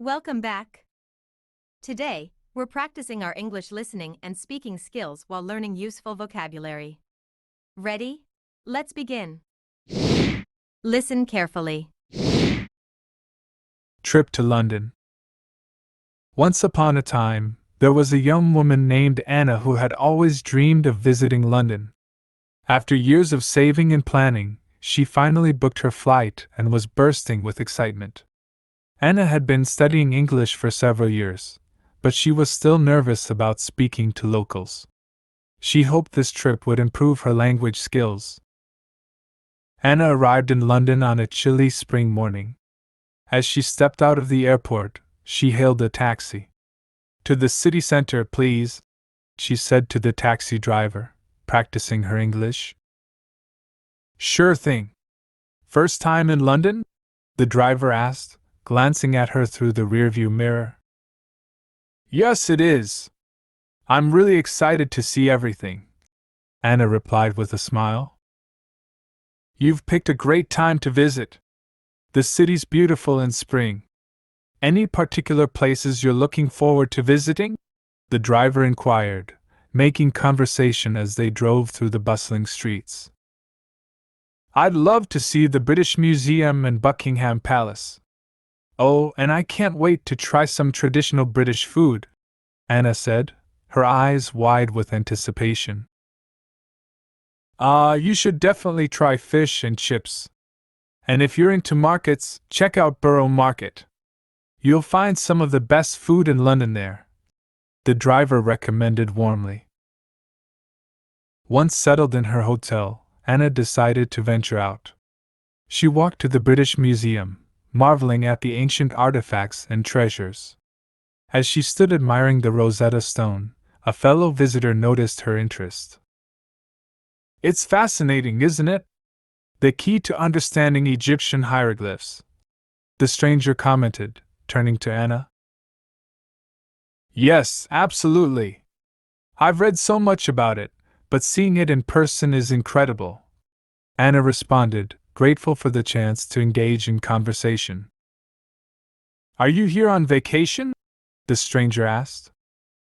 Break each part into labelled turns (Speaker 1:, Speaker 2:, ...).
Speaker 1: Welcome back. Today, we're practicing our English listening and speaking skills while learning useful vocabulary. Ready? Let's begin. Listen carefully.
Speaker 2: Trip to London. Once upon a time, there was a young woman named Anna who had always dreamed of visiting London. After years of saving and planning, she finally booked her flight and was bursting with excitement. Anna had been studying English for several years, but she was still nervous about speaking to locals. She hoped this trip would improve her language skills. Anna arrived in London on a chilly spring morning. As she stepped out of the airport, she hailed a taxi. "To the city center, please," she said to the taxi driver, practicing her English. "Sure thing. First time in London?" the driver asked, glancing at her through the rearview mirror. "Yes, it is. I'm really excited to see everything," Anna replied with a smile. "You've picked a great time to visit. The city's beautiful in spring. Any particular places you're looking forward to visiting?" the driver inquired, making conversation as they drove through the bustling streets. "I'd love to see the British Museum and Buckingham Palace. Oh, and I can't wait to try some traditional British food," Anna said, her eyes wide with anticipation. You should definitely try fish and chips. And if you're into markets, check out Borough Market. You'll find some of the best food in London there," the driver recommended warmly. Once settled in her hotel, Anna decided to venture out. She walked to the British Museum, marveling at the ancient artifacts and treasures. As she stood admiring the Rosetta Stone, a fellow visitor noticed her interest. "It's fascinating, isn't it? The key to understanding Egyptian hieroglyphs," the stranger commented, turning to Anna. "Yes, absolutely. I've read so much about it, but seeing it in person is incredible," Anna responded, grateful for the chance to engage in conversation. "Are you here on vacation?" the stranger asked.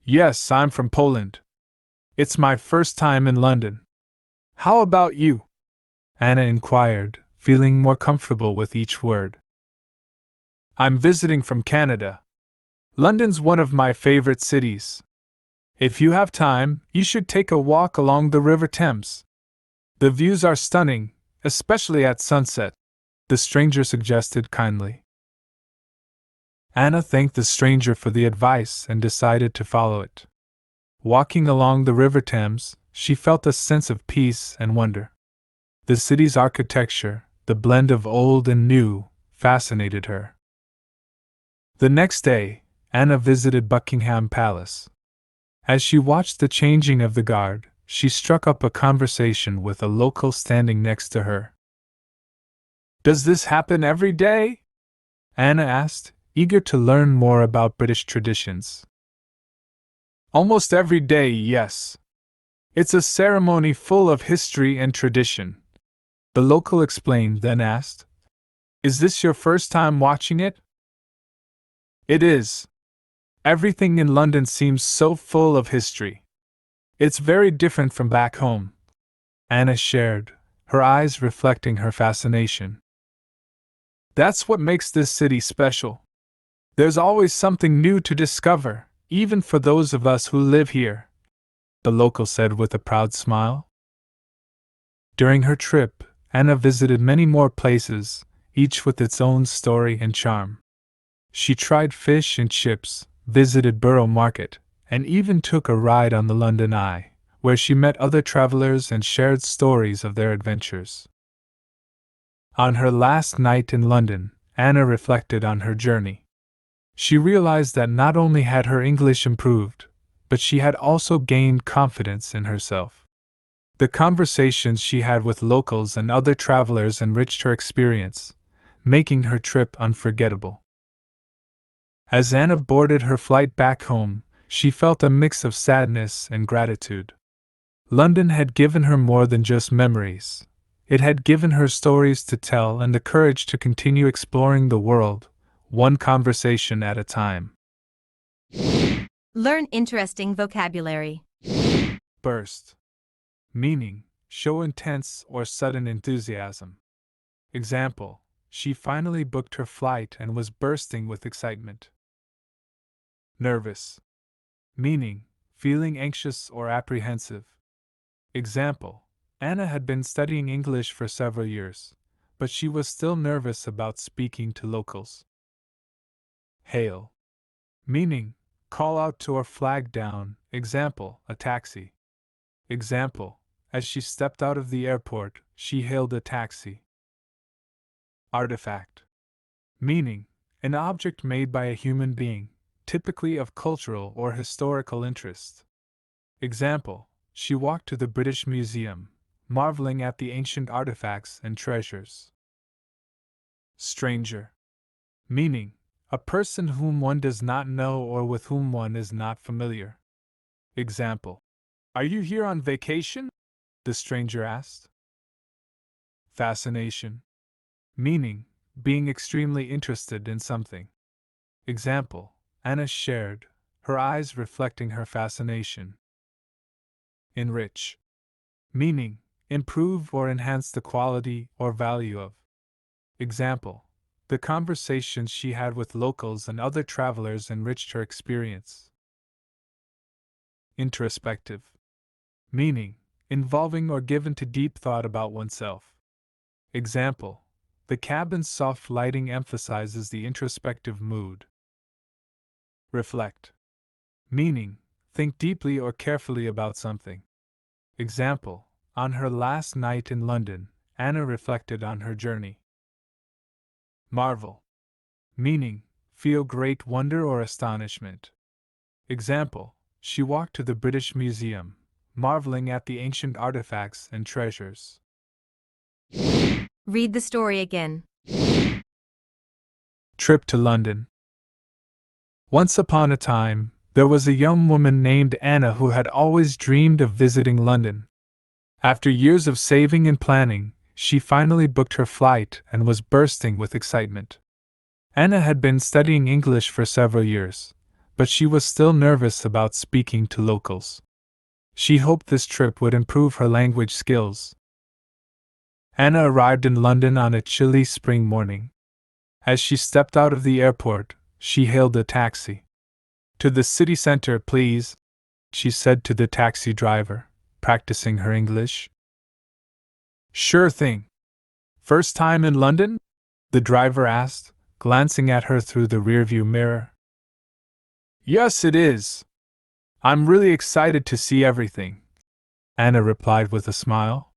Speaker 2: "Yes, I'm from Poland. It's my first time in London. How about you?" Anna inquired, feeling more comfortable with each word. "I'm visiting from Canada. London's one of my favorite cities. If you have time, you should take a walk along the River Thames. The views are stunning, especially at sunset," the stranger suggested kindly. Anna thanked the stranger for the advice and decided to follow it. Walking along the River Thames, she felt a sense of peace and wonder. The city's architecture, the blend of old and new, fascinated her. The next day, Anna visited Buckingham Palace. As she watched the changing of the guard, she struck up a conversation with a local standing next to her. "Does this happen every day?" Anna asked, eager to learn more about British traditions. "Almost every day, yes. It's a ceremony full of history and tradition," the local explained, then asked, "Is this your first time watching it?" "It is. Everything in London seems so full of history. It's very different from back home," Anna shared, her eyes reflecting her fascination. "That's what makes this city special. There's always something new to discover, even for those of us who live here," the local said with a proud smile. During her trip, Anna visited many more places, each with its own story and charm. She tried fish and chips, visited Borough Market, and even took a ride on the London Eye, where she met other travelers and shared stories of their adventures. On her last night in London, Anna reflected on her journey. She realized that not only had her English improved, but she had also gained confidence in herself. The conversations she had with locals and other travelers enriched her experience, making her trip unforgettable. As Anna boarded her flight back home, she felt a mix of sadness and gratitude. London had given her more than just memories. It had given her stories to tell and the courage to continue exploring the world, one conversation at a time.
Speaker 1: Learn interesting vocabulary.
Speaker 2: Burst. Meaning, show intense or sudden enthusiasm. Example, she finally booked her flight and was bursting with excitement. Nervous. Meaning, feeling anxious or apprehensive. Example, Anna had been studying English for several years, but she was still nervous about speaking to locals. Hail. Meaning, call out to or flag down, example, a taxi. Example, as she stepped out of the airport, she hailed a taxi. Artifact. Meaning, an object made by a human being, typically of cultural or historical interest. Example, she walked to the British Museum, marveling at the ancient artifacts and treasures. Stranger. Meaning, a person whom one does not know or with whom one is not familiar. Example, are you here on vacation? The stranger asked. Fascination. Meaning, being extremely interested in something. Example, Anna shared, her eyes reflecting her fascination. Enrich. Meaning, improve or enhance the quality or value of. Example, the conversations she had with locals and other travelers enriched her experience. Introspective. Meaning, involving or given to deep thought about oneself. Example, the cabin's soft lighting emphasizes the introspective mood. Reflect. Meaning, think deeply or carefully about something. Example, on her last night in London, Anna reflected on her journey. Marvel. Meaning, feel great wonder or astonishment. Example, she walked to the British Museum, marveling at the ancient artifacts and treasures.
Speaker 1: Read the story again.
Speaker 2: Trip to London. Once upon a time, there was a young woman named Anna who had always dreamed of visiting London. After years of saving and planning, she finally booked her flight and was bursting with excitement. Anna had been studying English for several years, but she was still nervous about speaking to locals. She hoped this trip would improve her language skills. Anna arrived in London on a chilly spring morning. As she stepped out of the airport, she hailed a taxi. "To the city center, please," she said to the taxi driver, practicing her English. "Sure thing. First time in London?" the driver asked, glancing at her through the rearview mirror. "Yes, it is. I'm really excited to see everything," Anna replied with a smile.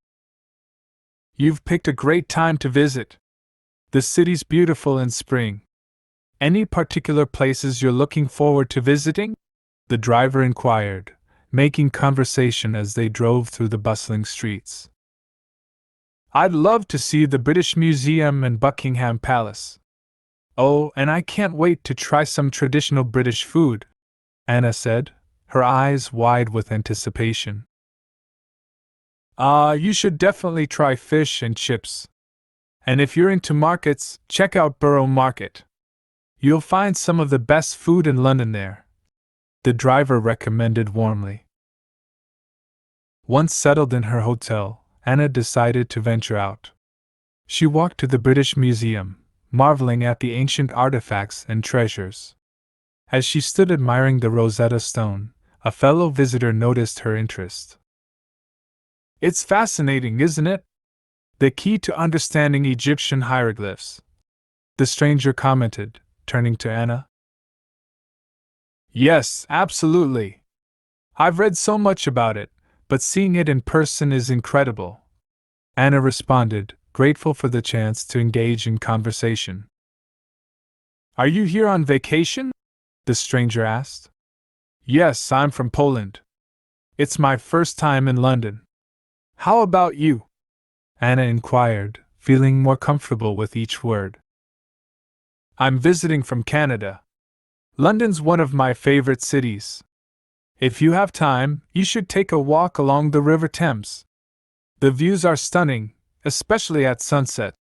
Speaker 2: "You've picked a great time to visit. The city's beautiful in spring. Any particular places you're looking forward to visiting?" the driver inquired, making conversation as they drove through the bustling streets. "I'd love to see the British Museum and Buckingham Palace. Oh, and I can't wait to try some traditional British food," Anna said, her eyes wide with anticipation. You should definitely try fish and chips. And if you're into markets, check out Borough Market. You'll find some of the best food in London there," the driver recommended warmly. Once settled in her hotel, Anna decided to venture out. She walked to the British Museum, marveling at the ancient artifacts and treasures. As she stood admiring the Rosetta Stone, a fellow visitor noticed her interest. "It's fascinating, isn't it? The key to understanding Egyptian hieroglyphs," the stranger commented, turning to Anna. "Yes, absolutely. I've read so much about it, but seeing it in person is incredible," Anna responded, grateful for the chance to engage in conversation. "Are you here on vacation?" the stranger asked. "Yes, I'm from Poland. It's my first time in London. How about you?" Anna inquired, feeling more comfortable with each word. "I'm visiting from Canada. London's one of my favorite cities. If you have time, you should take a walk along the River Thames. The views are stunning, especially at sunset,"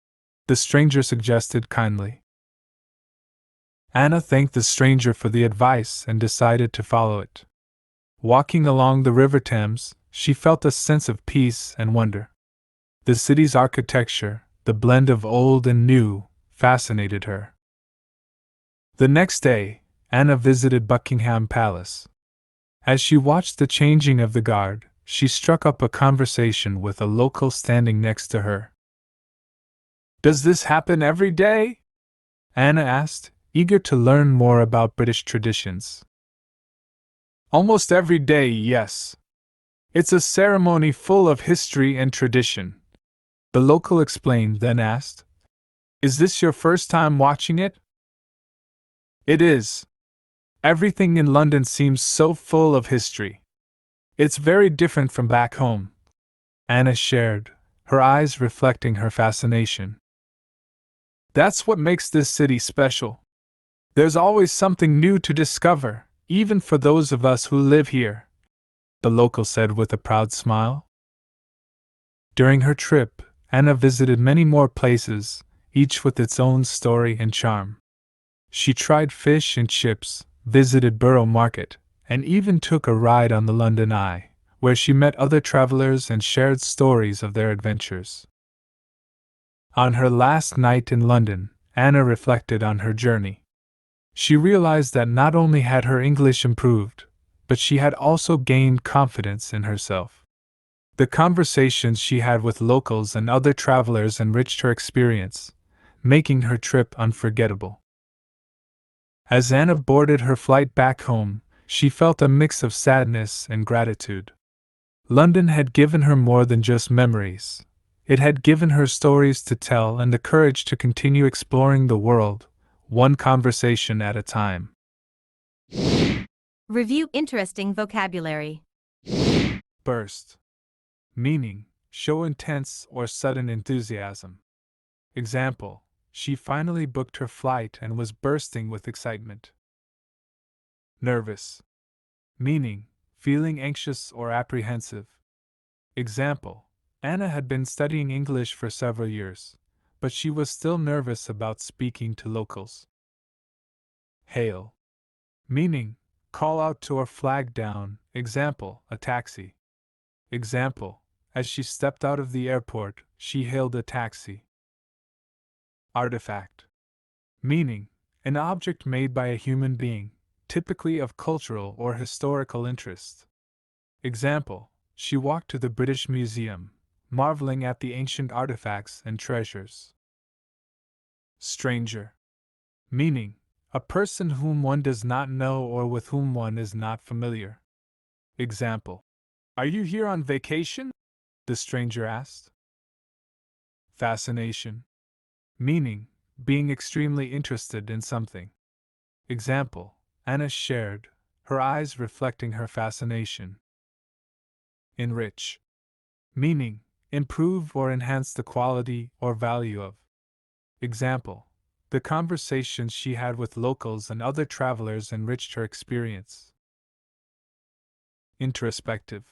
Speaker 2: the stranger suggested kindly. Anna thanked the stranger for the advice and decided to follow it. Walking along the River Thames, she felt a sense of peace and wonder. The city's architecture, the blend of old and new, fascinated her. The next day, Anna visited Buckingham Palace. As she watched the changing of the guard, she struck up a conversation with a local standing next to her. "Does this happen every day?" Anna asked, eager to learn more about British traditions. "Almost every day, yes. It's a ceremony full of history and tradition," the local explained, then asked, "Is this your first time watching it?" "It is. Everything in London seems so full of history. It's very different from back home," Anna shared, her eyes reflecting her fascination. "That's what makes this city special. There's always something new to discover, even for those of us who live here," the local said with a proud smile. During her trip, Anna visited many more places, each with its own story and charm. She tried fish and chips, visited Borough Market, and even took a ride on the London Eye, where she met other travelers and shared stories of their adventures. On her last night in London, Anna reflected on her journey. She realized that not only had her English improved, but she had also gained confidence in herself. The conversations she had with locals and other travelers enriched her experience, making her trip unforgettable. As Anna boarded her flight back home, she felt a mix of sadness and gratitude. London had given her more than just memories. It had given her stories to tell and the courage to continue exploring the world, one conversation at a time.
Speaker 1: Review interesting vocabulary.
Speaker 2: Burst. Meaning, show intense or sudden enthusiasm. Example, she finally booked her flight and was bursting with excitement. Nervous. Meaning, feeling anxious or apprehensive. Example, Anna had been studying English for several years, but she was still nervous about speaking to locals. Hail. Meaning, call out to or flag down, example, a taxi. Example, as she stepped out of the airport, she hailed a taxi. Artifact. Meaning, an object made by a human being, typically of cultural or historical interest. Example, she walked to the British Museum, marveling at the ancient artifacts and treasures. Stranger. Meaning, a person whom one does not know or with whom one is not familiar. Example, "Are you here on vacation?" the stranger asked. Fascination. Meaning, being extremely interested in something. Example, Anna shared, her eyes reflecting her fascination. Enrich. Meaning, improve or enhance the quality or value of. Example, the conversations she had with locals and other travelers enriched her experience. Introspective.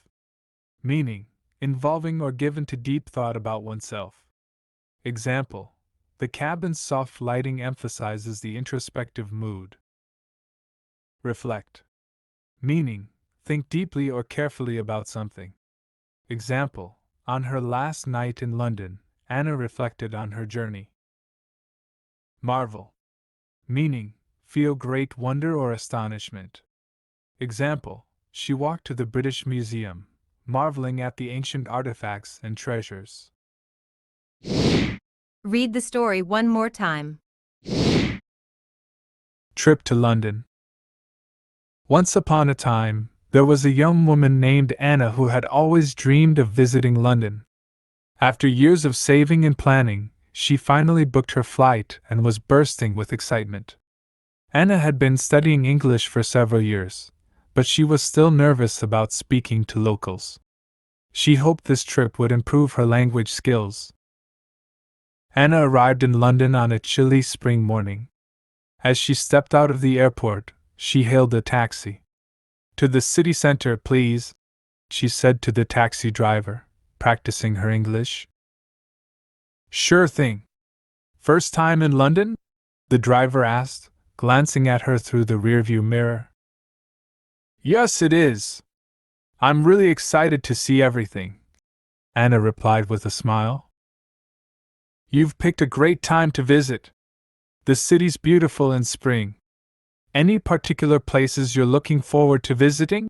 Speaker 2: Meaning, involving or given to deep thought about oneself. Example, the cabin's soft lighting emphasizes the introspective mood. Reflect. Meaning, think deeply or carefully about something. Example, on her last night in London, Anna reflected on her journey. Marvel. Meaning, feel great wonder or astonishment. Example, she walked to the British Museum, marveling at the ancient artifacts and treasures.
Speaker 1: Read the story one more time.
Speaker 2: Trip to London. Once upon a time, there was a young woman named Anna who had always dreamed of visiting London. After years of saving and planning, she finally booked her flight and was bursting with excitement. Anna had been studying English for several years, but she was still nervous about speaking to locals. She hoped this trip would improve her language skills. Anna arrived in London on a chilly spring morning. As she stepped out of the airport, she hailed a taxi. "To the city center, please," she said to the taxi driver, practicing her English. "Sure thing. First time in London?" the driver asked, glancing at her through the rearview mirror. Yes, it is. I'm really excited to see everything, Anna replied with a smile. You've picked a great time to visit. The city's beautiful in spring. Any particular places you're looking forward to visiting?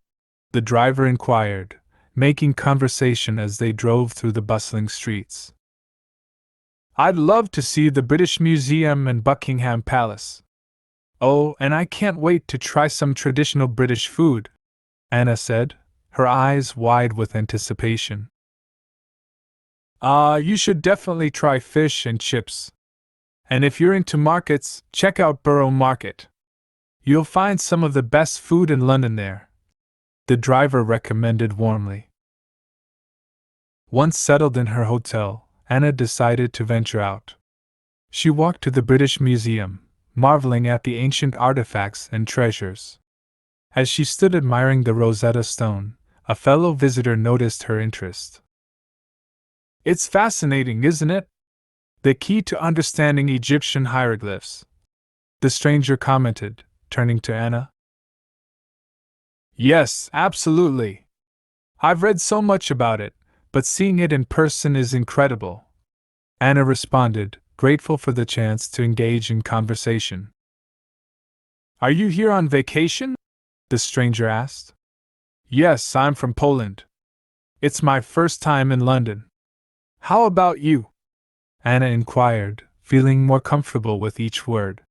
Speaker 2: The driver inquired, making conversation as they drove through the bustling streets. I'd love to see the British Museum and Buckingham Palace. Oh, and I can't wait to try some traditional British food, Anna said, her eyes wide with anticipation. You should definitely try fish and chips. And if you're into markets, check out Borough Market. You'll find some of the best food in London there, the driver recommended warmly. Once settled in her hotel, Anna decided to venture out. She walked to the British Museum, marveling at the ancient artifacts and treasures. As she stood admiring the Rosetta Stone, a fellow visitor noticed her interest. It's fascinating, isn't it? The key to understanding Egyptian hieroglyphs, the stranger commented, turning to Anna. Yes, absolutely. I've read so much about it, but seeing it in person is incredible, Anna responded, grateful for the chance to engage in conversation. Are you here on vacation? The stranger asked. Yes, I'm from Poland. It's my first time in London. How about you? Anna inquired, feeling more comfortable with each word.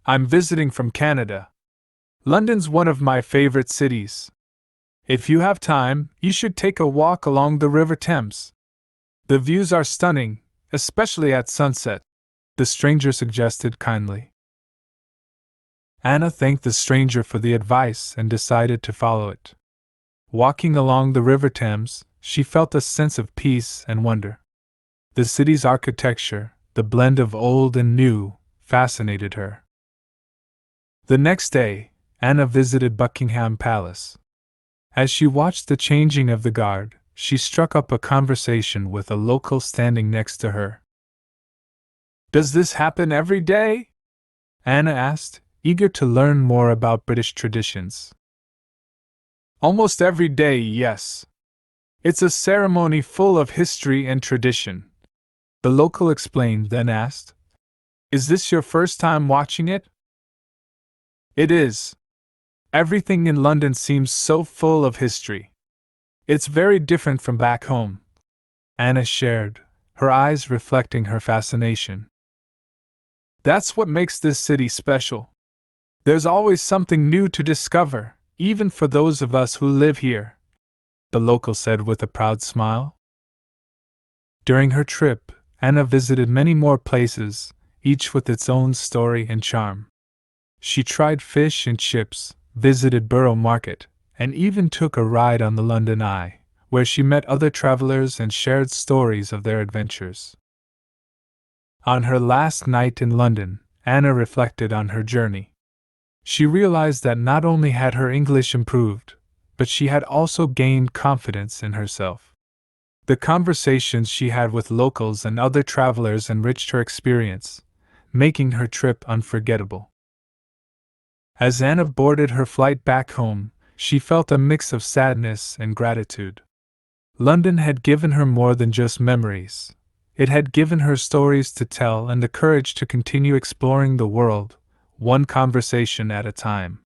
Speaker 2: I'm visiting from Canada. London's one of my favorite cities. If you have time, you should take a walk along the River Thames. The views are stunning, especially at sunset, the stranger suggested kindly. Anna thanked the stranger for the advice and decided to follow it. Walking along the River Thames, she felt a sense of peace and wonder. The city's architecture, the blend of old and new, fascinated her. The next day, Anna visited Buckingham Palace. As she watched the changing of the guard, she struck up a conversation with a local standing next to her. Does this happen every day? Anna asked, eager to learn more about British traditions. Almost every day, yes. It's a ceremony full of history and tradition, the local explained, then asked, Is this your first time watching it? It is. Everything in London seems so full of history. It's very different from back home, Anna shared, her eyes reflecting her fascination. That's what makes this city special. There's always something new to discover, even for those of us who live here, the local said with a proud smile. During her trip, Anna visited many more places, each with its own story and charm. She tried fish and chips, visited Borough Market, and even took a ride on the London Eye, where she met other travelers and shared stories of their adventures. On her last night in London, Anna reflected on her journey. She realized that not only had her English improved, but she had also gained confidence in herself. The conversations she had with locals and other travelers enriched her experience, making her trip unforgettable. As Anna boarded her flight back home, she felt a mix of sadness and gratitude. London had given her more than just memories. It had given her stories to tell and the courage to continue exploring the world, one conversation at a time.